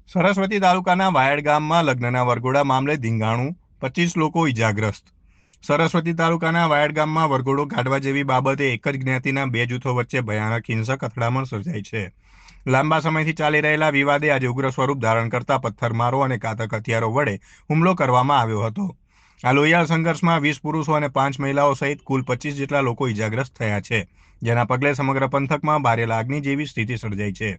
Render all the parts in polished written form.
સરસ્વતી તાલુકાના વાયડ ગામમાં લગ્નના વરઘોડા મામલે ધીંગાણું, 25 લોકો ઇજાગ્રસ્ત. સરસ્વતી તાલુકાના વાયડ ગામમાં વરઘોડો કાઢવા જેવી બાબતે એક જ જ્ઞાતિના બે જૂથો વચ્ચે ભયાનક હિંસક અથડામણ સર્જાઈ છે. લાંબા સમયથી ચાલી રહેલા વિવાદે આજે ઉગ્ર સ્વરૂપ ધારણ કરતા પથ્થરમારો અને ઘાતક હથિયારો વડે હુમલો કરવામાં આવ્યો હતો. આ લોહિયાળ સંઘર્ષમાં 20 પુરુષો અને 5 મહિલાઓ સહિત કુલ 25 જેટલા લોકો ઇજાગ્રસ્ત થયા છે, જેના પગલે સમગ્ર પંથકમાં ભારે લાગણી જેવી સ્થિતિ સર્જાઈ છે.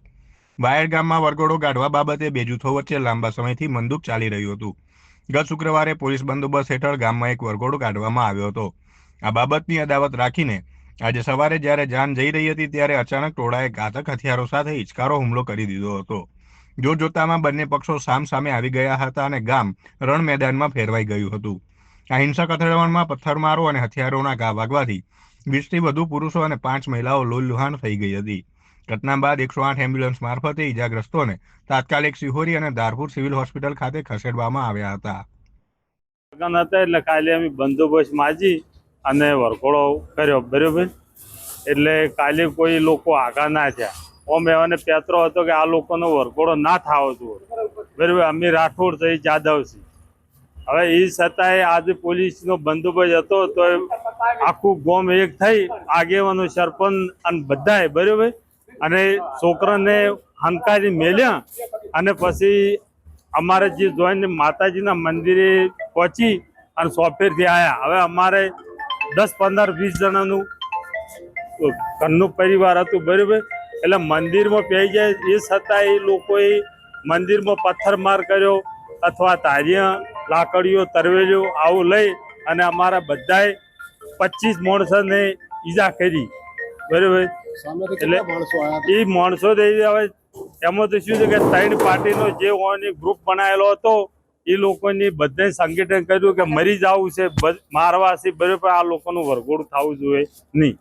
વાયડ ગામમાં વરઘોડો કાઢવા બાબતે બે જૂથો વચ્ચે લાંબા સમયથી મંદુક ચાલી રહ્યું હતું. ગત શુક્રવારે પોલીસ બંદોબસ્ત હેઠળ ગામમાં એક વરઘોડો કાઢવામાં આવ્યો હતો. આ બાબતની અદાવત રાખીને આજે સવારે જ્યારે જાન જઈ રહી હતી ત્યારે અચાનક ટોળાએ ઘાતક હથિયારો સાથે હિચકારો હુમલો કરી દીધો હતો. જોતજોતામાં બંને પક્ષો સામસામે આવી ગયા હતા અને ગામ રણ મેદાનમાં ફેરવાઈ ગયું હતું. આ હિંસક અથડામણમાં પથ્થરમારો અને હથિયારોના ઘા વાગવાથી 20થી વધુ પુરુષો અને 5 મહિલાઓ લોહીલુહાણ થઈ ગઈ હતી. ઘટના બાદ 108 એમ્બ્યુલન્સ મારફતે ઇજાગ્રસ્તોને તાત્કાલિક સિહોરી અને ધારપુર સિવિલ હોસ્પિટલ ખાતે ખસેડવામાં આવ્યા હતા. એટલે કાલે અમે બંદોબસ્ત માજી અને વરઘોડો કર્યો, બરોબર. એટલે કાલે કોઈ લોકો આગા ના થયા. ઓમ એવાને પેતરો હતો કે આ લોકોનો વરઘોડો ના થવો જોઈએ, બરોબર. અમે રાઠોડ થઈ જાદવ છીએ. હવે એ છતાંય આજે પોલીસનો બંદોબસ્ત હતો તો આખું ગામ એક થઈ આગેવાનો સરપંચ અને બધાએ, બરોબર. અને છોકરાને હંકારી મેલ્યા અને પછી અમારે જે જોઈને માતાજીના મંદિરે પહોંચી અને સોફેરથી આવ્યા. હવે અમારે 10, 15, 20 જણાનું ઘરનું પરિવાર હતું, બરોબર. એટલે મંદિરમાં પહી જાય એ છતાં એ લોકોએ મંદિરમાં પથ્થરમાર કર્યો અથવા તારિયા લાકડીઓ તરવેલીઓ આવું લઈ અને અમારા બધાએ 25 માણસોને ઈજા કરી, બરોબર. એટલે એ માણસો હવે એમાં તો શું છે કે 3 પાર્ટીનો જે ગ્રુપ બનાવેલો હતો એ લોકોની બધાએ સંગઠન કર્યું કે મરી જવું છે, મારવા છે, બરોબર. આ લોકોનું વરઘોડું થવું જોઈએ નહીં.